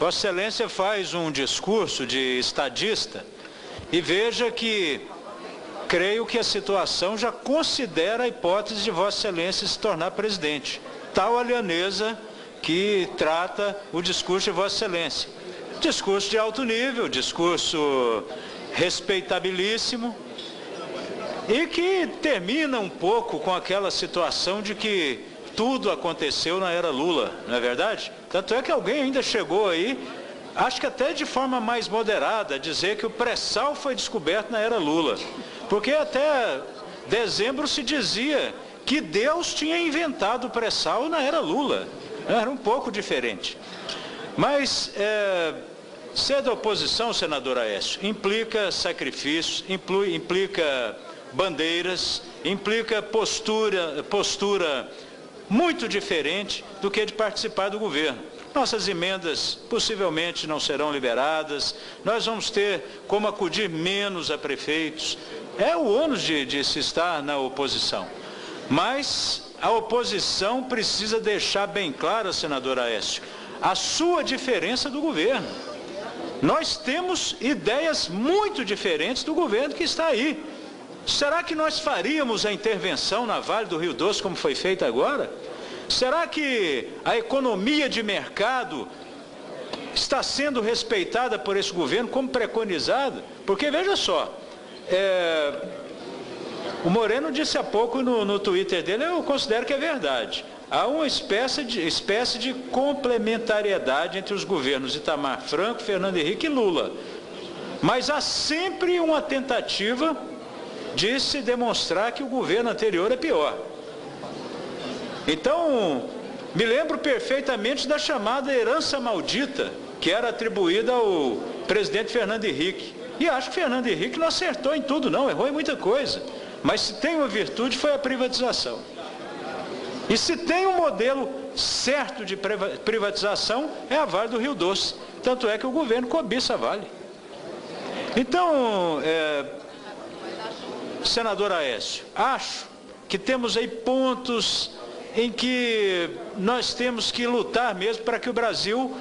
Vossa Excelência faz um discurso de estadista e veja que creio que a situação já considera a hipótese de Vossa Excelência se tornar presidente. Tal a lianesa que trata o discurso de Vossa Excelência. Discurso de alto nível, discurso respeitabilíssimo e que termina um pouco com aquela situação de que tudo aconteceu na era Lula, não é verdade? Tanto é que alguém ainda chegou aí, acho que até de forma mais moderada, a dizer que o pré-sal foi descoberto na era Lula. Porque até dezembro se dizia que Deus tinha inventado o pré-sal na era Lula. Era um pouco diferente. Mas ser da oposição, senador Aécio, implica sacrifícios, implica bandeiras, implica postura muito diferente do que de participar do governo. Nossas emendas possivelmente não serão liberadas, nós vamos ter como acudir menos a prefeitos. É o ônus de se estar na oposição. Mas a oposição precisa deixar bem clara, senador Aécio, a sua diferença do governo. Nós temos ideias muito diferentes do governo que está aí. Será que nós faríamos a intervenção na Vale do Rio Doce como foi feita agora? Será que a economia de mercado está sendo respeitada por esse governo como preconizada? Porque veja só, o Moreno disse há pouco no Twitter dele, eu considero que é verdade. Há uma espécie de complementariedade entre os governos Itamar Franco, Fernando Henrique e Lula. Mas há sempre uma tentativa de se demonstrar que o governo anterior é pior. Então, me lembro perfeitamente da chamada herança maldita, que era atribuída ao presidente Fernando Henrique. E acho que Fernando Henrique não acertou em tudo, não, errou em muita coisa. Mas se tem uma virtude, foi a privatização. E se tem um modelo certo de privatização, é a Vale do Rio Doce. Tanto é que o governo cobiça a Vale. Então, senador Aécio, acho que temos aí pontos em que nós temos que lutar mesmo para que o Brasil,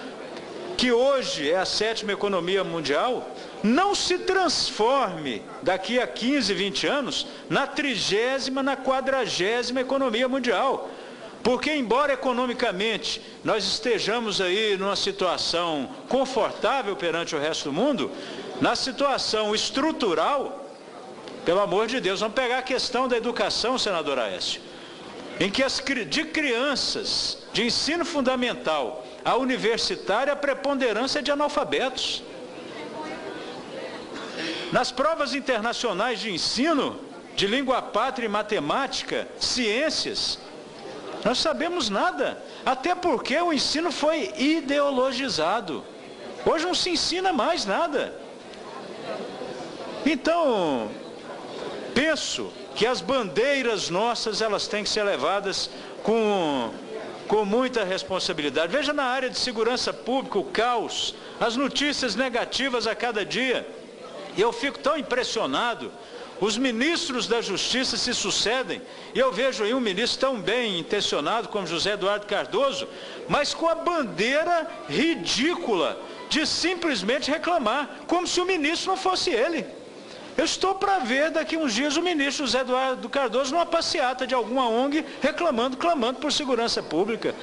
que hoje é a 7ª economia mundial, não se transforme daqui a 15, 20 anos na 30ª, na 40ª economia mundial. Porque embora economicamente nós estejamos aí numa situação confortável perante o resto do mundo, na situação estrutural, pelo amor de Deus, vamos pegar a questão da educação, senador Aécio, em que de crianças de ensino fundamental a universitária, a preponderância é de analfabetos. Nas provas internacionais de ensino, de língua pátria e matemática, ciências, nós sabemos nada, até porque o ensino foi ideologizado. Hoje não se ensina mais nada. Então, penso que as bandeiras nossas, elas têm que ser levadas com muita responsabilidade. Veja na área de segurança pública o caos, as notícias negativas a cada dia. E eu fico tão impressionado, os ministros da Justiça se sucedem, e eu vejo aí um ministro tão bem intencionado como José Eduardo Cardoso, mas com a bandeira ridícula de simplesmente reclamar, como se o ministro não fosse ele. Eu estou para ver daqui uns dias o ministro José Eduardo Cardoso numa passeata de alguma ONG clamando por segurança pública.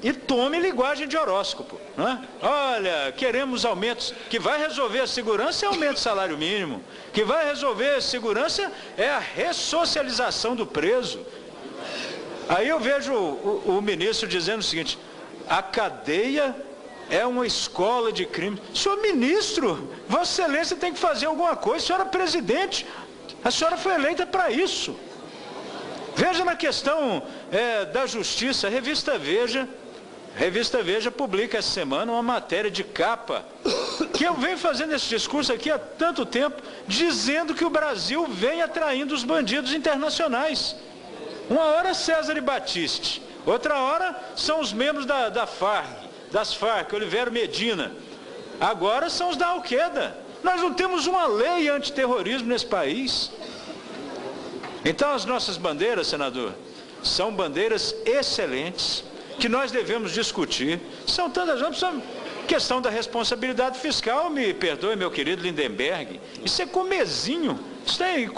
E tome linguagem de horóscopo, não é? Olha, queremos aumentos, que vai resolver a segurança é aumento do salário mínimo, que vai resolver a segurança é a ressocialização do preso. Aí eu vejo o ministro dizendo o seguinte, a cadeia é uma escola de crime. Senhor ministro, Vossa Excelência tem que fazer alguma coisa, senhora presidente, a senhora foi eleita para isso. Veja na questão da justiça, a revista Veja publica essa semana uma matéria de capa, que eu venho fazendo esse discurso aqui há tanto tempo, dizendo que o Brasil vem atraindo os bandidos internacionais. Uma hora César e Batiste, outra hora são os membros das Farc, Oliveira Medina, agora são os da Al-Qaeda. Nós não temos uma lei antiterrorismo nesse país. Então as nossas bandeiras, senador, são bandeiras excelentes, que nós devemos discutir. São tantas outras. Questão da responsabilidade fiscal, me perdoe, meu querido Lindenberg, isso é comezinho. Isso aí,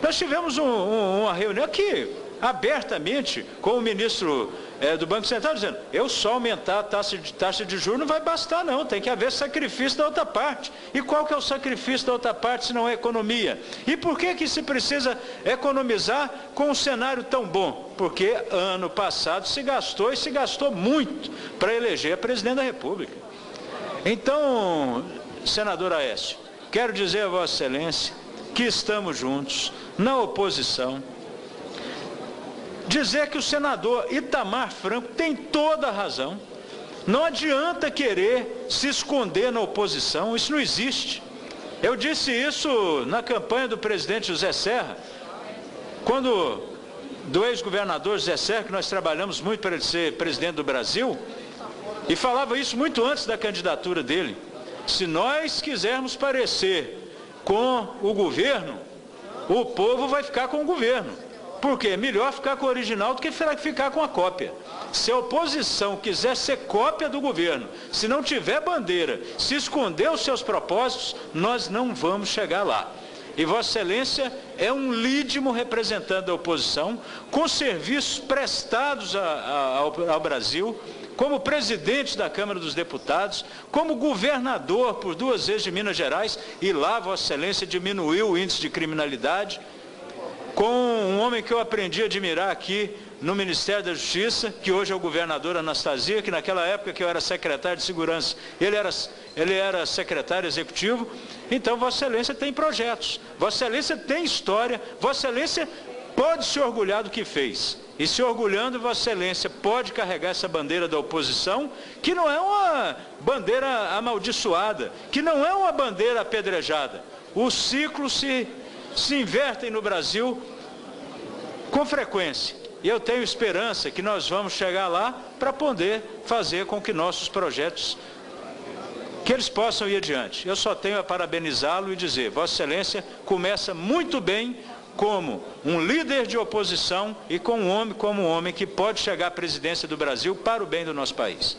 nós tivemos uma reunião aqui, abertamente, com o ministro do Banco Central, dizendo, eu só aumentar a taxa de juros não vai bastar não, tem que haver sacrifício da outra parte. E qual que é o sacrifício da outra parte se não é economia? E por que se precisa economizar com um cenário tão bom? Porque ano passado se gastou, e se gastou muito, para eleger a presidente da República. Então, senador Aécio, quero dizer a Vossa Excelência que estamos juntos, na oposição. Dizer que o senador Itamar Franco tem toda a razão. Não adianta querer se esconder na oposição, isso não existe. Eu disse isso na campanha do presidente José Serra, do ex-governador José Serra, que nós trabalhamos muito para ele ser presidente do Brasil, e falava isso muito antes da candidatura dele. Se nós quisermos parecer com o governo, o povo vai ficar com o governo. Por quê? Melhor ficar com o original do que ficar com a cópia. Se a oposição quiser ser cópia do governo, se não tiver bandeira, se esconder os seus propósitos, nós não vamos chegar lá. E Vossa Excelência é um lídimo representante da oposição, com serviços prestados ao Brasil, como presidente da Câmara dos Deputados, como governador por 2 vezes de Minas Gerais, e lá Vossa Excelência diminuiu o índice de criminalidade, com um homem que eu aprendi a admirar aqui no Ministério da Justiça, que hoje é o governador Anastasia, que naquela época que eu era secretário de Segurança, ele era secretário executivo. Então Vossa Excelência tem projetos, Vossa Excelência tem história, Vossa Excelência pode se orgulhar do que fez. E se orgulhando, Vossa Excelência pode carregar essa bandeira da oposição, que não é uma bandeira amaldiçoada, que não é uma bandeira apedrejada. Os ciclos se invertem no Brasil com frequência. E eu tenho esperança que nós vamos chegar lá para poder fazer com que nossos projetos, que eles possam ir adiante. Eu só tenho a parabenizá-lo e dizer, Vossa Excelência começa muito bem como um líder de oposição e como um homem que pode chegar à presidência do Brasil para o bem do nosso país.